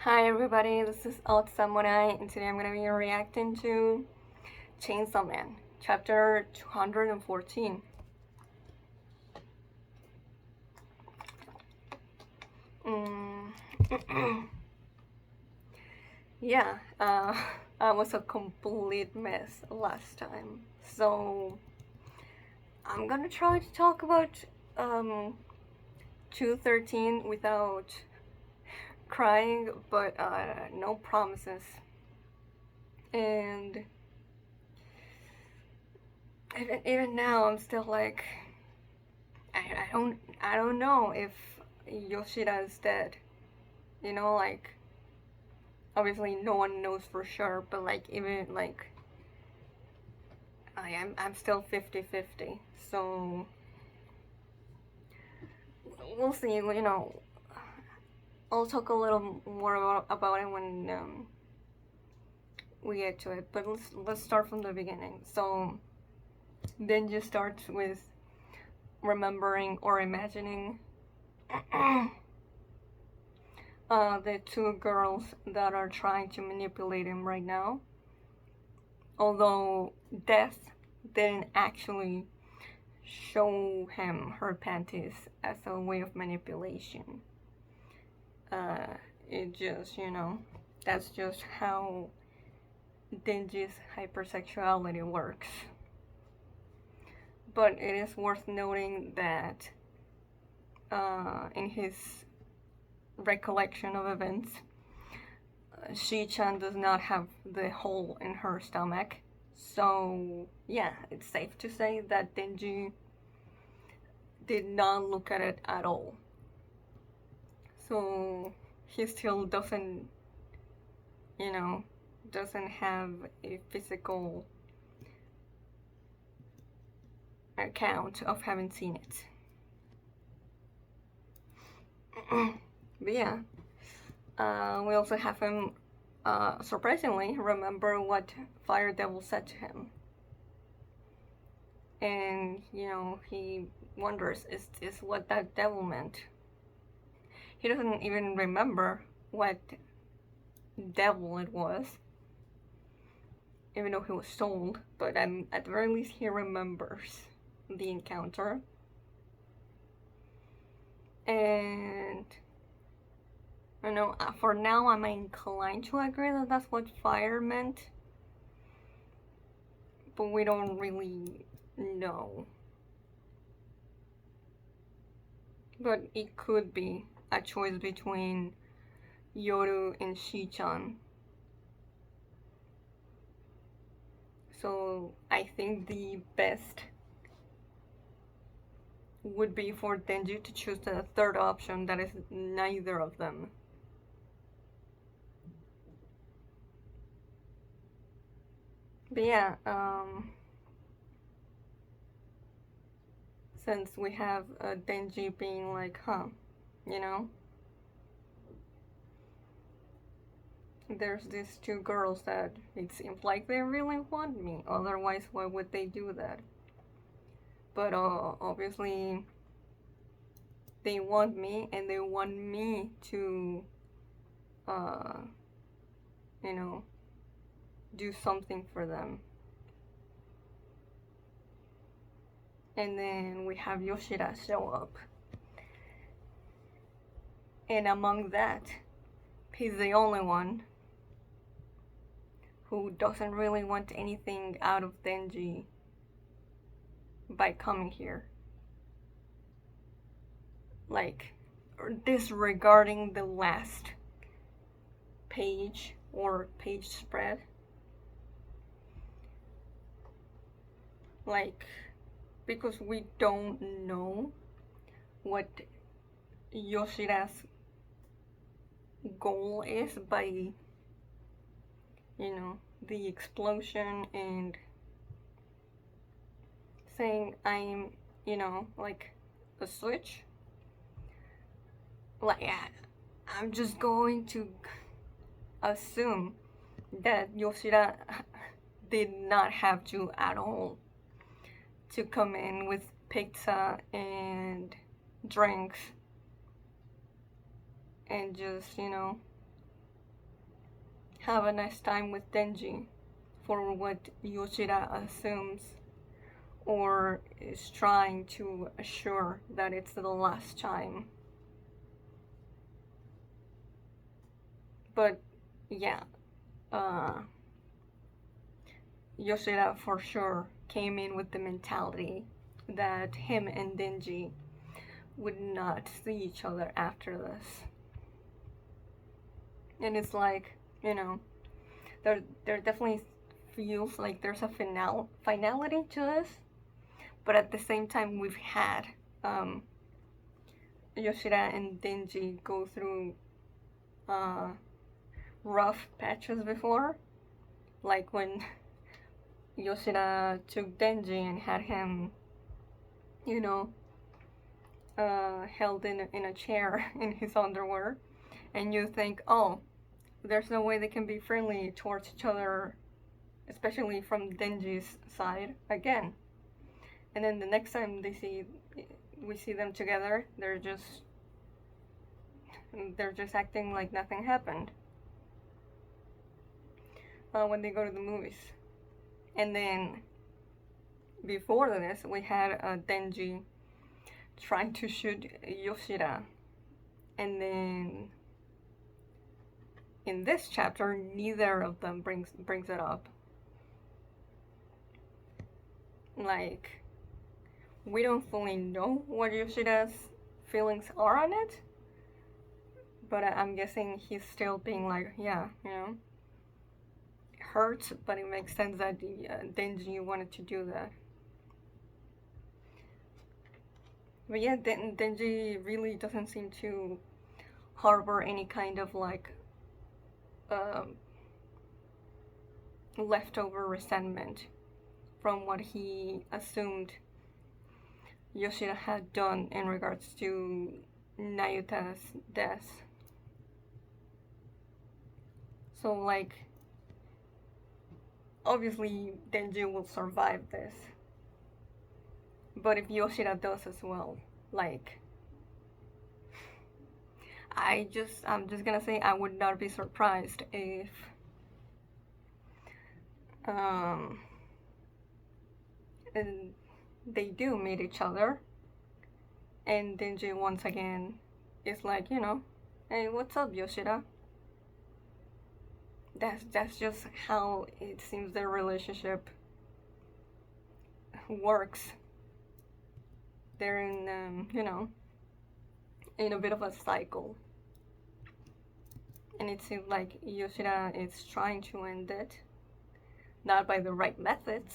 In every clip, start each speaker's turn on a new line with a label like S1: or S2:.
S1: Hi everybody, this is Alt Samurai, and today I'm gonna be reacting to Chainsaw Man, chapter 214. Mm. Yeah, I was a complete mess last time, so I'm gonna try to talk about um 213 without crying, but no promises. And even now, I'm still like, I don't know if Yoshida is dead. Like obviously no one knows for sure, but like even like I'm still 50-50. So we'll see. I'll talk a little more about it when we get to it. But let's start from the beginning. So then you start with remembering or imagining the two girls that are trying to manipulate him right now. Although Death didn't actually show him her panties as a way of manipulation. Uh, it just, that's just how Denji's hypersexuality works. But it is worth noting that in his recollection of events, Shi-chan does not have the hole in her stomach. So, yeah, it's safe to say that Denji did not look at it at all. So, he still doesn't have a physical account of having seen it. But yeah, we also have him surprisingly remember what Fire Devil said to him. And, he wonders, is this what that devil meant? He doesn't even remember what devil it was, even though he was told, but at the very least he remembers the encounter. And for now I'm inclined to agree that that's what fire meant, but we don't really know. But it could be a choice between Yoru and Shi-chan. So I think the best would be for Denji to choose the third option, that is neither of them. But yeah, since we have Denji being like, you know, there's these two girls that it seems like they really want me, otherwise why would they do that? But obviously they want me, and they want me to uh, you know, do something for them. And then we have Yoshida show up, and among that, he's the only one who doesn't really want anything out of Denji by coming here. Like, disregarding the last page or page spread. Like, because we don't know what Yoshida's goal is by, the explosion and saying I'm, like a switch. Like, yeah, I'm just going to assume that Yoshida did not have to at all to come in with pizza and drinks and just, have a nice time with Denji for what Yoshida assumes or is trying to assure that it's the last time. But yeah, uh, Yoshida for sure came in with the mentality that him and Denji would not see each other after this. And it's like, you know, there definitely feels like there's a finality to this, but at the same time we've had um, Yoshida and Denji go through uh, rough patches before, like when Yoshida took Denji and had him, you know, held in a chair in his underwear, and you think, oh, there's no way they can be friendly towards each other, especially from Denji's side again. And then the next time we see them together, they're just acting like nothing happened. When they go to the movies, and then before this, we had Denji trying to shoot Yoshida, and then in this chapter, neither of them brings it up. Like, we don't fully know what Yoshida's feelings are on it, but I'm guessing he's still being like, yeah, you know, hurt, but it makes sense that Denji wanted to do that. But yeah, Denji really doesn't seem to harbor any kind of like leftover resentment from what he assumed Yoshida had done in regards to Nayuta's death. So like, obviously Denji will survive this, but if Yoshida does as well, like, I'm just gonna say I would not be surprised if and they do meet each other, and Denji once again is like, you know, hey, what's up, Yoshida? That's just how it seems their relationship works. They're in, you know, in a bit of a cycle. And it seems like Yoshida is trying to end it. Not by the right methods,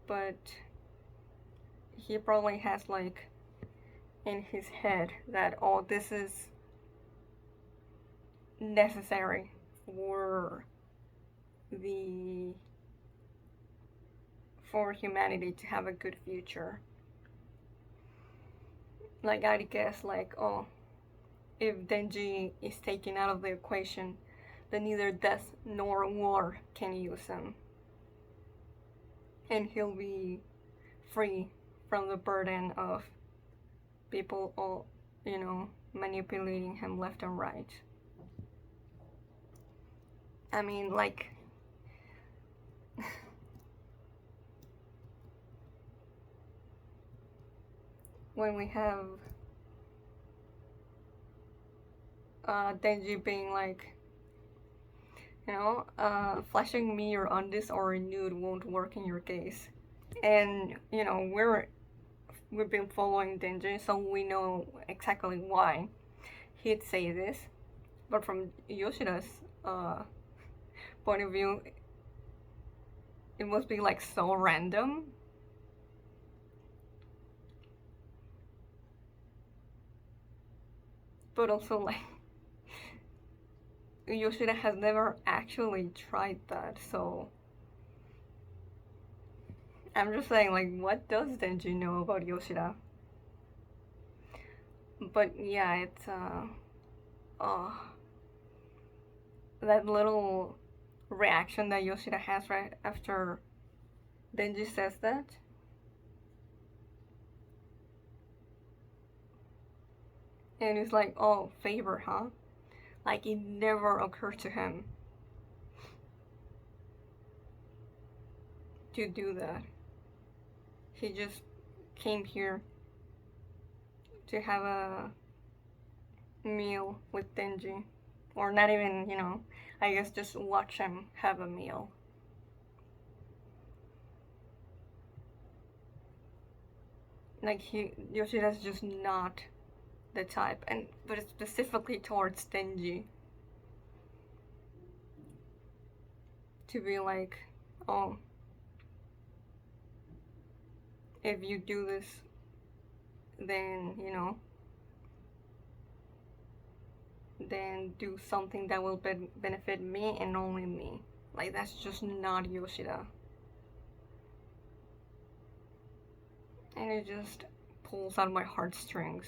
S1: but he probably has like in his head that, oh, this is necessary for humanity to have a good future. Like, I'd guess like, oh, if Denji is taken out of the equation, then neither death nor war can use him, and he'll be free from the burden of people all, you know, manipulating him left and right. I mean, like, when we have Denji being like, you know, flashing me your undies or a nude won't work in your case. And, you know, we've been following Denji, so we know exactly why he'd say this. But from Yoshida's point of view, it must be like so random. But also, like, Yoshida has never actually tried that, so I'm just saying, like, what does Denji know about Yoshida? But yeah, it's that little reaction that Yoshida has right after Denji says that. And it's like, oh, favor, huh? Like, it never occurred to him to do that. He just came here to have a meal with Denji. Or not even, I guess just watch him have a meal. Like Yoshida's just not the type, but it's specifically towards Denji. To be like, oh, if you do this, then, then do something that will benefit me and only me. Like, that's just not Yoshida. And it just pulls out my heartstrings.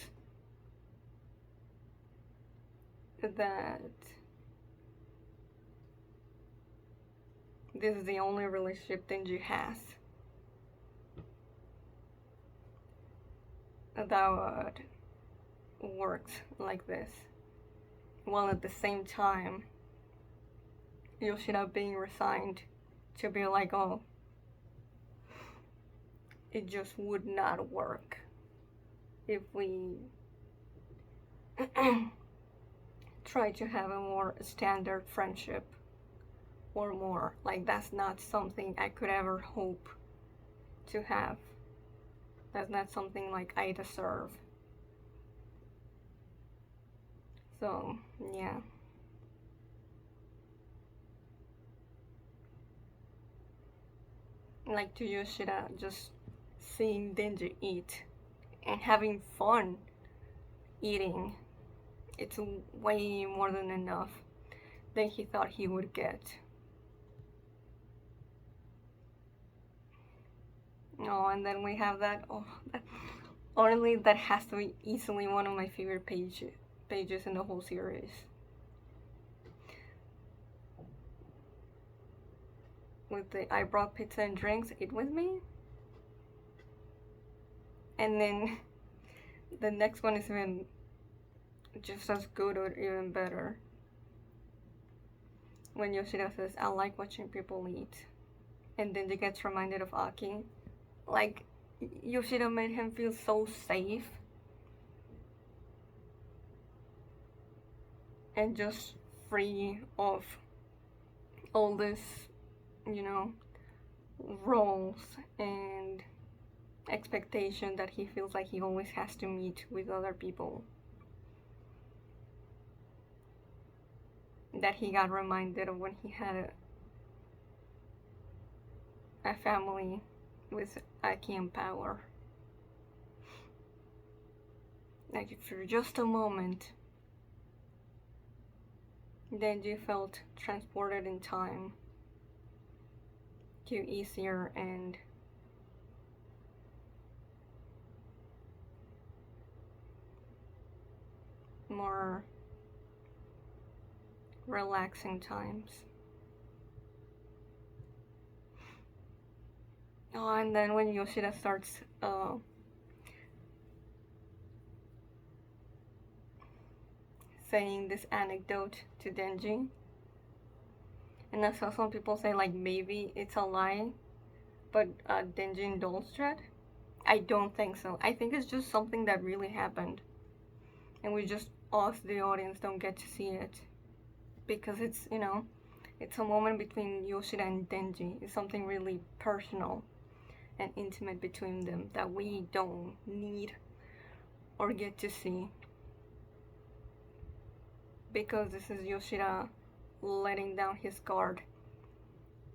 S1: That this is the only relationship Denji has that works like this. While at the same time, Yoshida being resigned to be like, oh, it just would not work if we try to have a more standard friendship or more. Like, that's not something I could ever hope to have. That's not something like I deserve. So, yeah. Like, to Yoshida, just seeing Denji eat and having fun eating, it's way more than enough than he thought he would get. Oh, and then we have that. Oh, honestly, that has to be easily one of my favorite pages in the whole series. With the I brought pizza and drinks, eat with me. And then the next one is even just as good or even better. When Yoshida says, I like watching people eat. And then he gets reminded of Aki. Like, Yoshida made him feel so safe. And just free of all this, roles and expectation that he feels like he always has to meet with other people. That he got reminded of when he had a family with Aki and Power. Like, for just a moment, Denji felt transported in time to easier and more relaxing times. Oh, and then when Yoshida starts saying this anecdote to Denji, and I saw some people say like maybe it's a lie, but Denji indulged it. I don't think so. I think it's just something that really happened, and we just, us the audience, don't get to see it because it's it's a moment between Yoshida and Denji. It's something really personal and intimate between them that we don't need or get to see, because this is Yoshida letting down his guard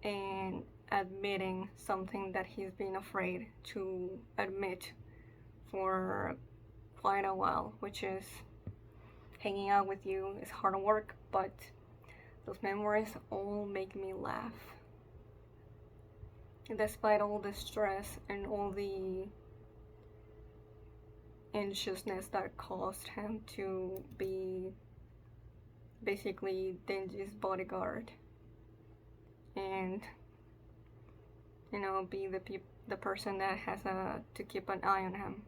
S1: and admitting something that he's been afraid to admit for quite a while, which is hanging out with you is hard work, but those memories all make me laugh. Despite all the stress and all the anxiousness that caused him to be basically Denji's bodyguard and be the person that has to keep an eye on him.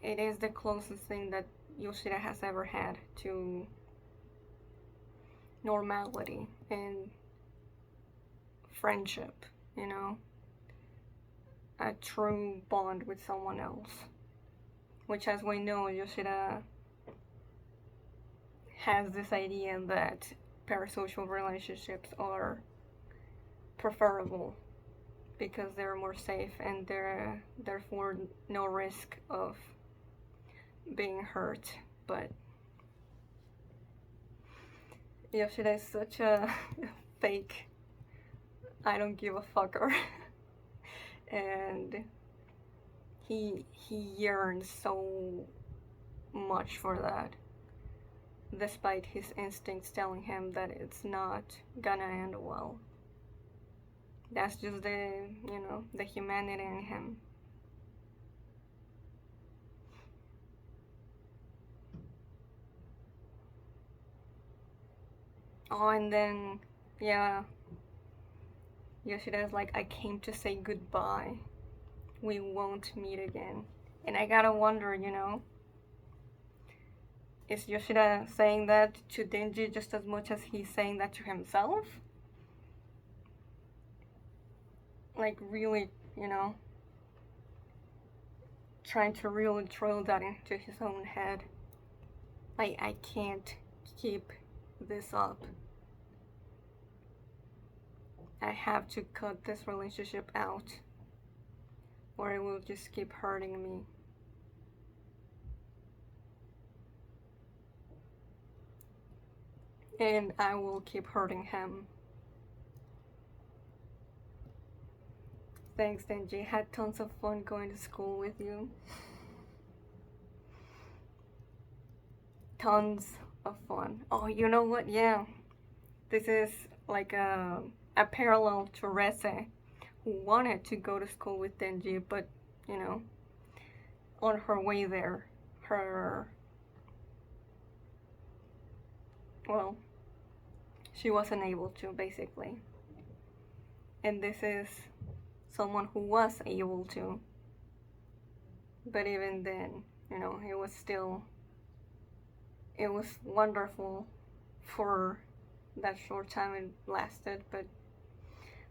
S1: It is the closest thing that Yoshida has ever had to normality and friendship, you know, a true bond with someone else. Which, as we know, Yoshida has this idea that parasocial relationships are preferable because they're more safe and they're therefore no risk of being hurt. But Yoshida is such a fake, I don't give a fucker. And he yearns so much for that, despite his instincts telling him that it's not gonna end well. That's just the humanity in him. Oh, and then, yeah, Yoshida's like, I came to say goodbye. We won't meet again. And I gotta wonder, is Yoshida saying that to Denji just as much as he's saying that to himself? Like, really, trying to really drill that into his own head. Like, I can't keep this up. I have to cut this relationship out, or it will just keep hurting me. And I will keep hurting him. Thanks, Denji. Had tons of fun going to school with you. Tons of fun. Oh, you know what? Yeah. This is like a parallel to Rese, who wanted to go to school with Denji, but, on her way there, well, she wasn't able to, basically. And this is someone who was able to. But even then, it was wonderful for that short time it lasted, but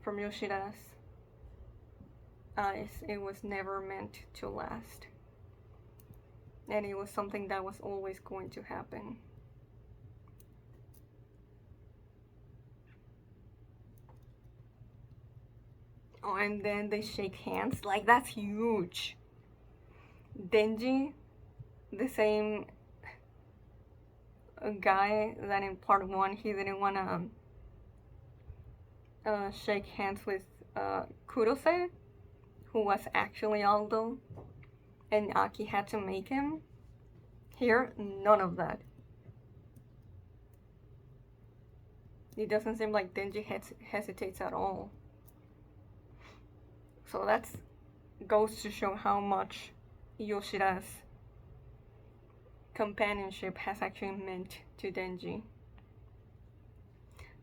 S1: from Yoshida's eyes, it was never meant to last. And it was something that was always going to happen. Oh, and then they shake hands. Like, that's huge. Denji, the same guy that in part 1 he didn't want to shake hands with Kurose, who was actually Aldo, and Aki had to make him. Here, none of that. It doesn't seem like Denji hesitates at all. So that goes to show how much Yoshida's companionship has actually meant to Denji.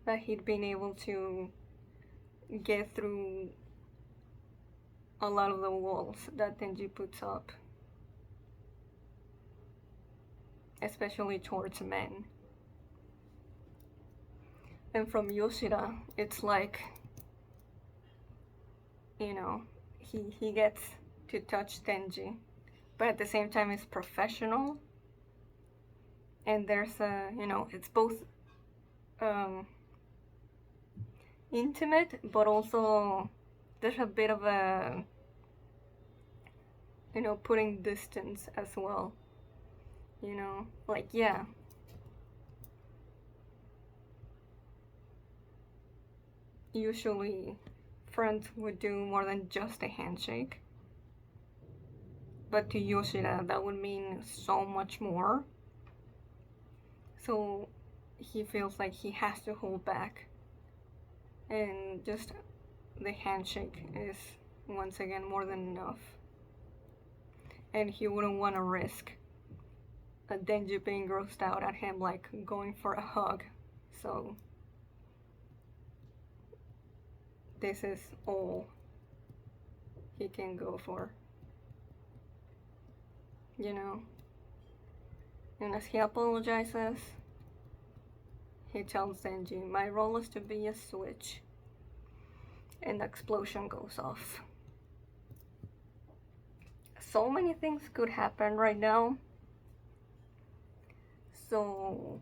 S1: That he'd been able to get through a lot of the walls that Denji puts up, especially towards men. And from Yoshida, it's like, he gets to touch Denji, but at the same time it's professional. And there's it's both intimate, but also there's a bit of a, putting distance as well. Like, yeah. Usually, friends would do more than just a handshake. But to Yoshida, that would mean so much more. So he feels like he has to hold back. And just the handshake is, once again, more than enough. And he wouldn't want to risk a Denji being grossed out at him, like going for a hug. So this is all he can go for. And as he apologizes, he tells Denji, my role is to be a switch. and the explosion goes off. So many things could happen right now. So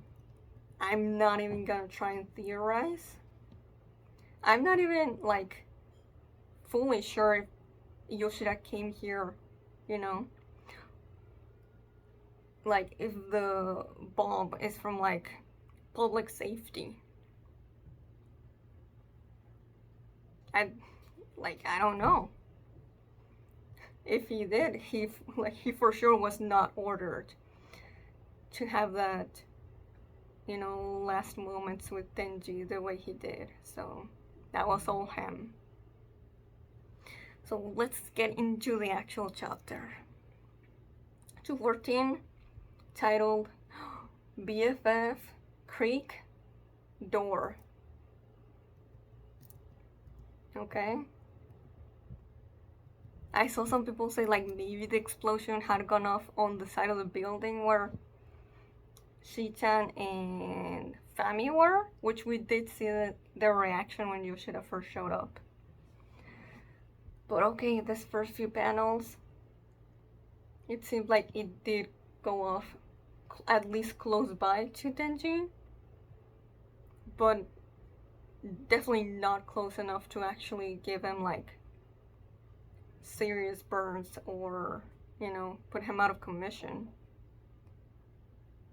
S1: I'm not even gonna try and theorize. I'm not even like fully sure if Yoshida came here, you know, like if the bomb is from like public safety. I don't know. If he did, he for sure was not ordered to have that, you know, last moments with Denji the way he did. So that was all him. So let's get into the actual chapter. 214, titled BFF Creek Door. Okay. I saw some people say like maybe the explosion had gone off on the side of the building where Shichan and Fami were, which we did see their reaction when Yoshida first showed up. But okay, this first few panels, it seemed like it did go off at least close by to Denji, but definitely not close enough to actually give him like serious burns or, you know, put him out of commission.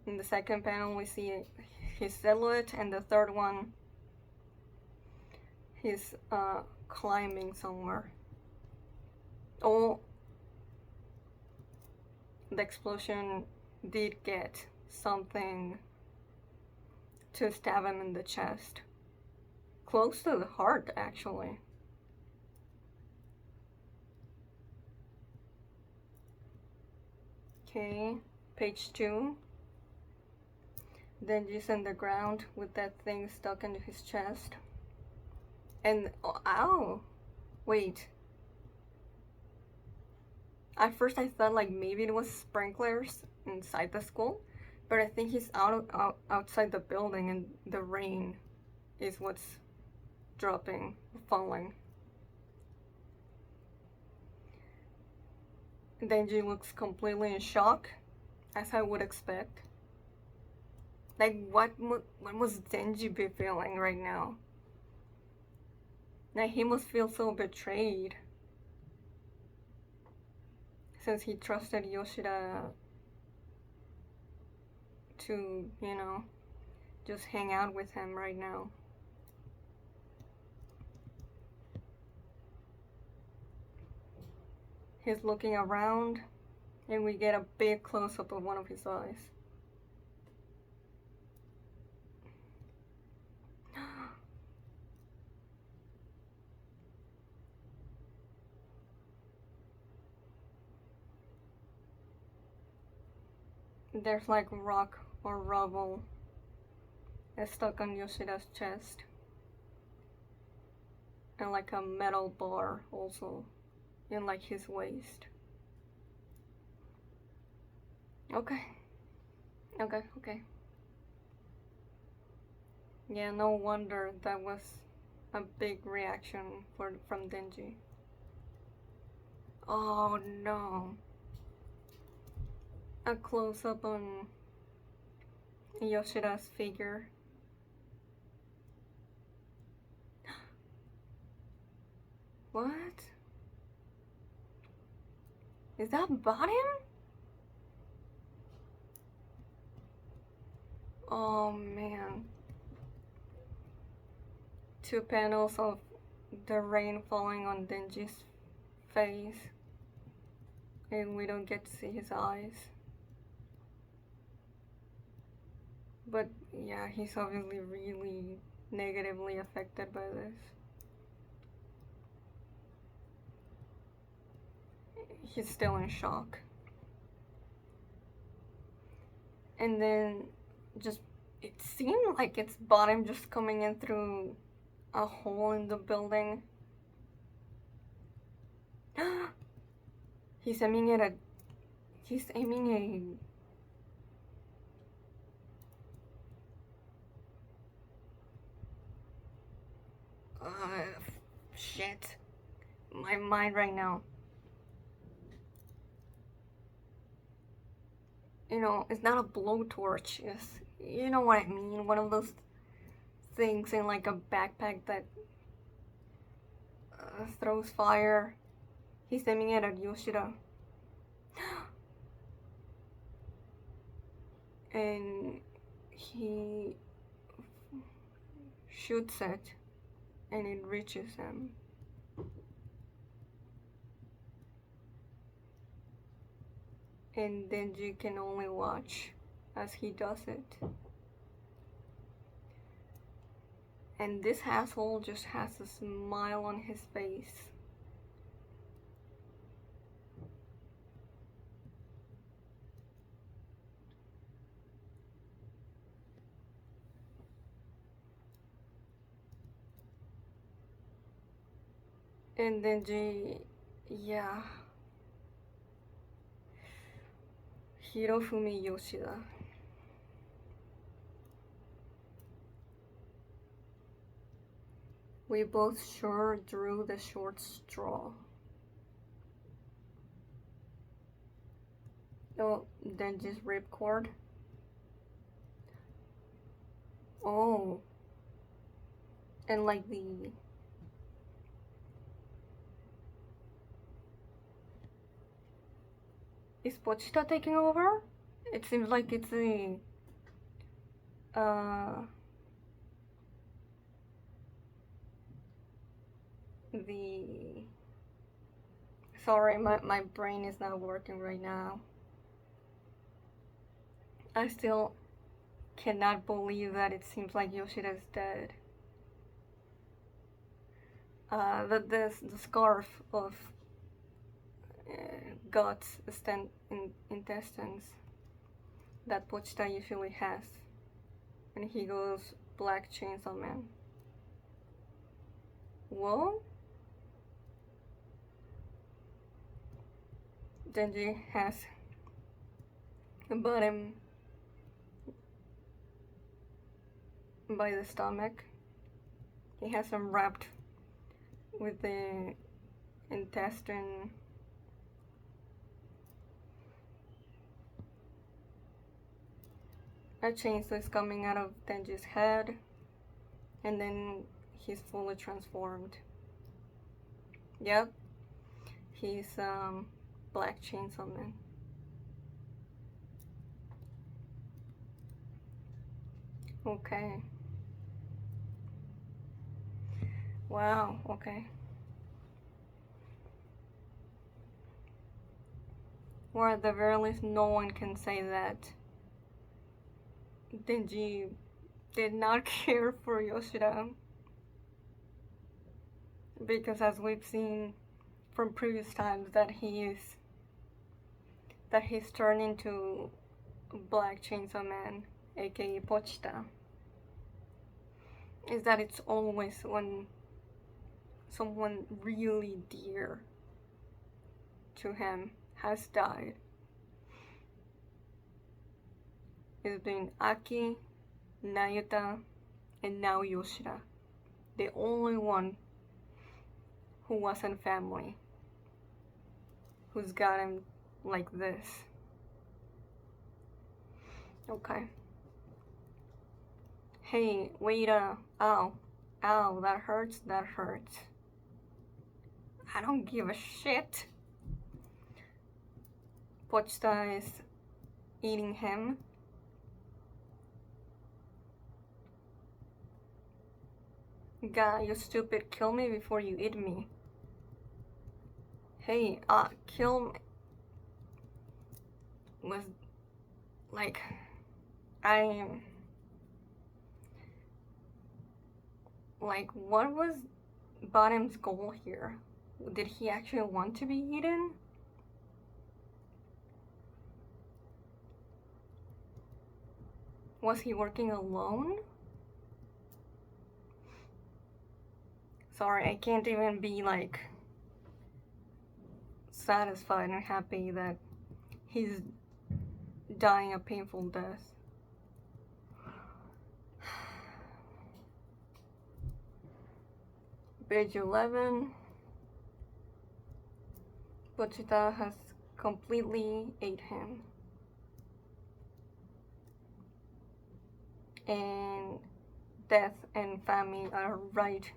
S1: In the second panel, we see his silhouette, and the third one, he's climbing somewhere. Oh, the explosion did get something to stab him in the chest. Close to the heart, actually. Okay, page 2. Denji's on the ground with that thing stuck into his chest. And, oh, ow! Wait. At first I thought like maybe it was sprinklers inside the school, but I think he's outside the building and the rain is what's falling. Denji looks completely in shock, as I would expect. Like, what must Denji be feeling right now? Like, he must feel so betrayed, since he trusted Yoshida to, you know, just hang out with him right now. He's looking around, and we get a big close-up of one of his eyes. There's like rock or rubble that's stuck on Yoshida's chest. And like a metal bar also in like his waist. Okay. Yeah, no wonder that was a big reaction from Denji. Oh no. A close-up on Yoshida's figure. What? Is that bottom? Oh man. 2 panels of the rain falling on Denji's face, and we don't get to see his eyes. But yeah, he's obviously really negatively affected by this. He's still in shock. And then just, it seemed like it's bottom just coming in through a hole in the building. He's aiming a shit. My mind right now. You know, it's not a blowtorch. It's, you know what I mean? One of those things in like a backpack that throws fire. He's aiming it at Yoshida. And he shoots it and it reaches him. And Denji can only watch as he does it. And this asshole just has a smile on his face. And Denji, yeah. Hirofumi Yoshida. We both sure drew the short straw. Oh, Denji's ripcord. Oh. And like the... Is Pochita taking over? It seems like it's a... the... Sorry, my brain is not working right now. I still cannot believe that it seems like Yoshida is dead. The scarf of guts, intestines that Pochita usually has. And he goes Black Chainsaw Man. Whoa? Denji has a bottom by the stomach. He has him wrapped with the intestine. A chainsaw is coming out of Denji's head, and then he's fully transformed. Yep, he's Black Chainsaw Man. Okay. Wow, okay. Or at the very least, no one can say that Denji did not care for Yoshida. Because as we've seen from previous times that he's turned into Black Chainsaw Man, aka Pochita, is that it's always when someone really dear to him has died. It's been Aki, Nayuta, and now Yoshida. The only one who wasn't family, who's got him like this. Okay. Hey, wait, ow, that hurts. I don't give a shit. Pochita is eating him. God, you stupid, kill me before you eat me. Hey, kill me. Was like, like, what was Bottom's goal here? Did he actually want to be eaten? Was he working alone? Sorry, I can't even be like satisfied and happy that he's dying a painful death. Page 11. Pochita has completely ate him. And Death and Fami are right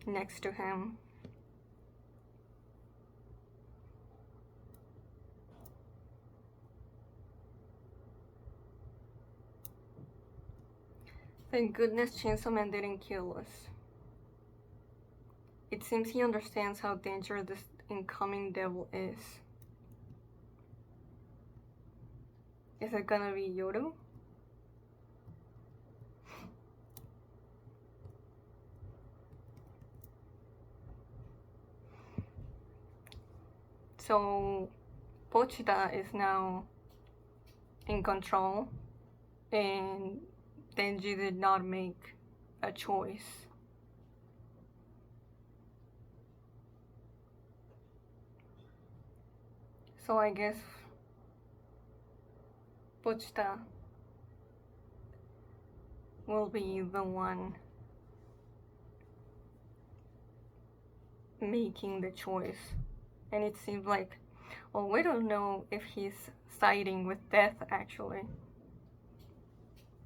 S1: next to him. Thank goodness Chainsaw Man didn't kill us. It seems he understands how dangerous this incoming devil is. Is it gonna be Yoru? So Pochita is now in control, and Denji did not make a choice. So I guess Pochita will be the one making the choice. And it seems like, well, we don't know if he's siding with Death actually.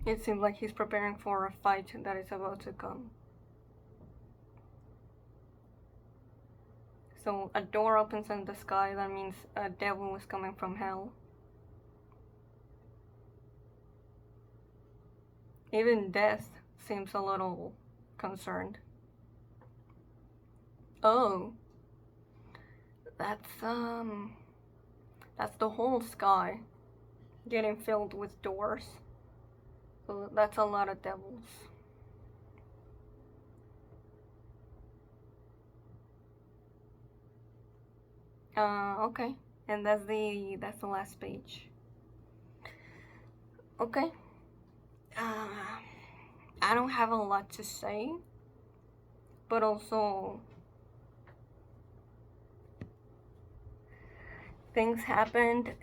S1: It seems like he's preparing for a fight that is about to come. So a door opens in the sky, that means a devil is coming from hell. Even Death seems a little concerned. Oh, that's the whole sky getting filled with doors. So that's a lot of devils. Okay, and that's the last page. Okay. I don't have a lot to say, but also things happened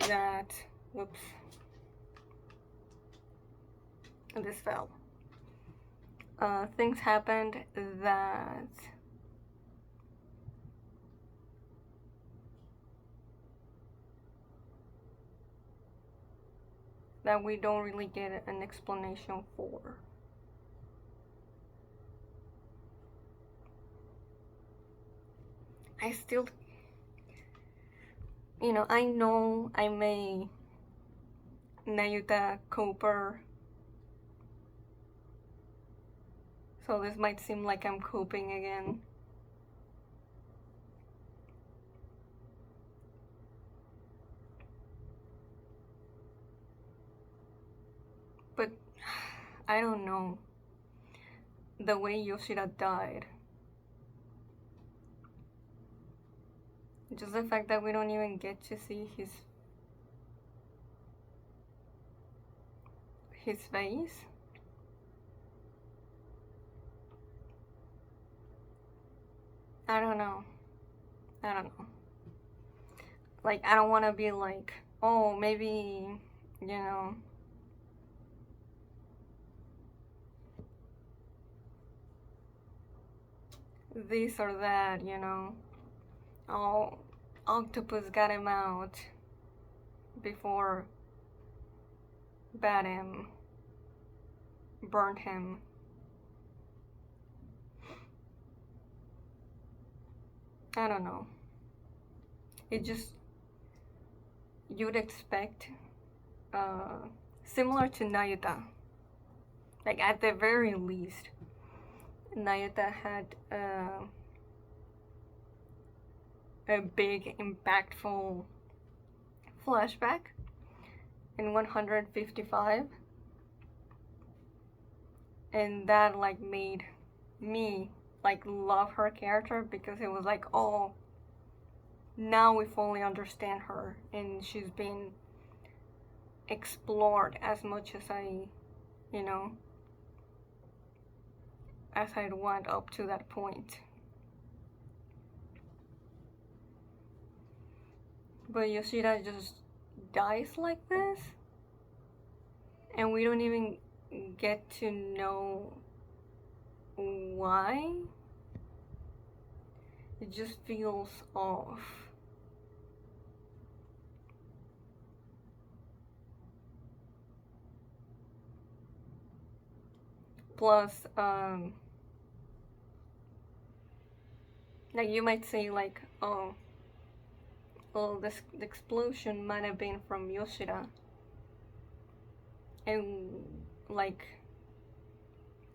S1: that, whoops, this fell. Things happened that we don't really get an explanation for. I still, I know I'm a Nayuta coper, so this might seem like I'm coping again. But I don't know. The way Yoshida died. Just the fact that we don't even get to see his face. I don't know. Like, I don't want to be like, oh, maybe, this or that, Oh, Octopus got him out before Batim burned him. I don't know. It just, you'd expect, similar to Nayuta. Like, at the very least, Nayuta had a big, impactful flashback in 155, and that like made me like love her character, because it was like, oh, now we fully understand her, and she's been explored as much as as I'd want up to that point. But Yoshida just dies like this, and we don't even get to know why. It just feels off. Plus, like you might say, like, oh, well, this the explosion might have been from Yoshida, and like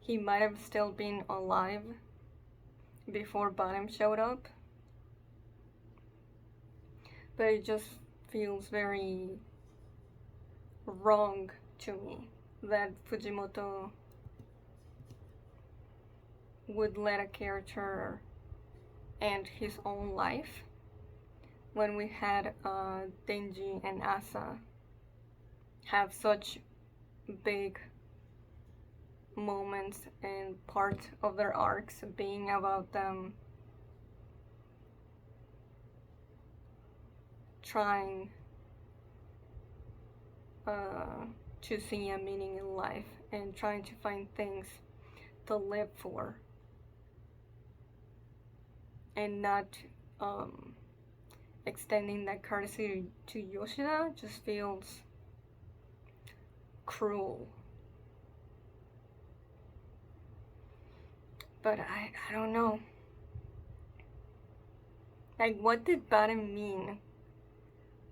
S1: he might have still been alive before Bottom showed up, but it just feels very wrong to me that Fujimoto would let a character end his own life when we had Denji and Asa have such big moments and part of their arcs being about them trying to see a meaning in life and trying to find things to live for, and not extending that courtesy to Yoshida just feels cruel. But I don't know. Like, what did Baden mean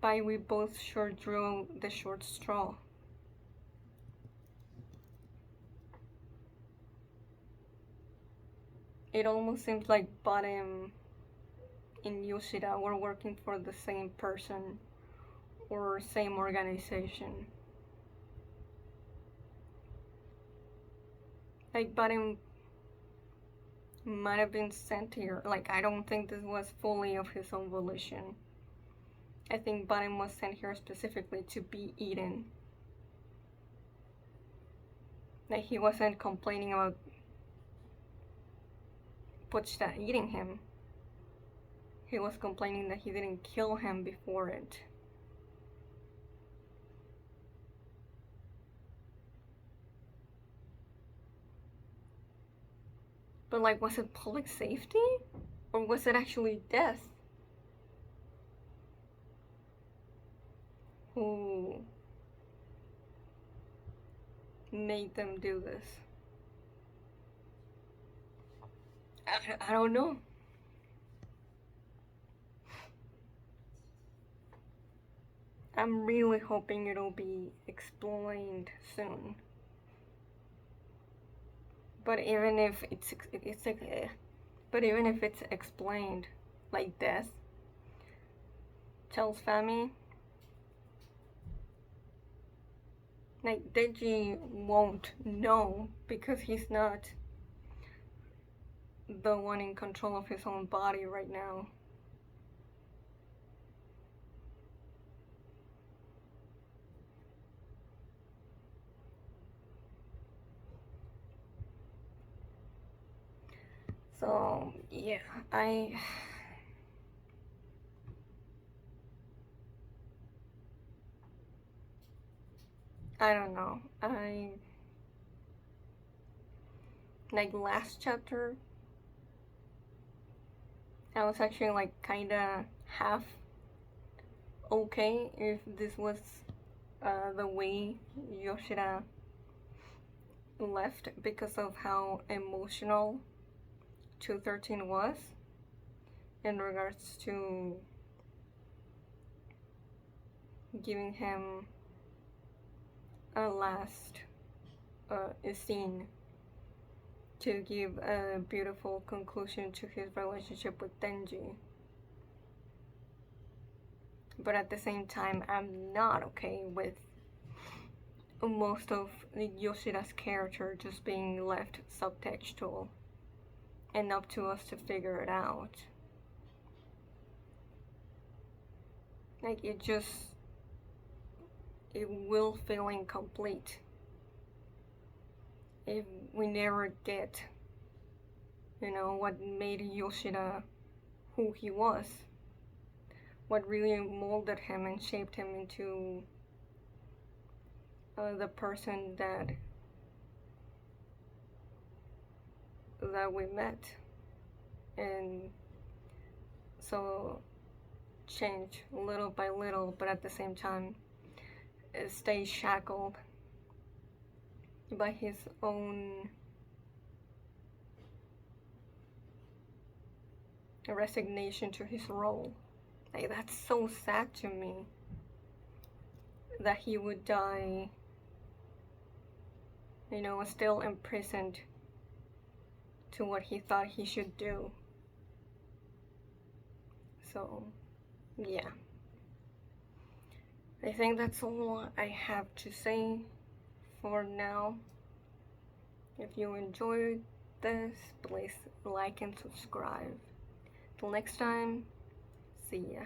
S1: by we both sure drew the short straw? It almost seems like Baden and Yoshida were working for the same person or same organization. Like, Baden might have been sent here. Like, I don't think this was fully of his own volition. I think Baden was sent here specifically to be eaten. Like, he wasn't complaining about Pochita eating him. He was complaining that he didn't kill him before it. But like, was it public safety? Or was it actually death? Who made them do this? I don't know. I'm really hoping it'll be explained soon. But even if it's explained, like death tells Fami, like Denji won't know because he's not the one in control of his own body right now. So yeah, I don't know. Like last chapter, I was actually like kinda half okay if this was the way Yoshida left because of how emotional 213 was in regards to giving him a last scene to give a beautiful conclusion to his relationship with Denji. But at the same time, I'm not okay with most of Yoshida's character just being left subtextual and up to us to figure it out. Like, it will feel incomplete if we never get, what made Yoshida who he was, what really molded him and shaped him into the person that we met, and So change little by little, but at the same time stay shackled by his own resignation to his role. Like, that's so sad to me that he would die, still imprisoned to what he thought he should do. So, yeah. I think that's all I have to say for now. If you enjoyed this, please like and subscribe. Till next time, see ya.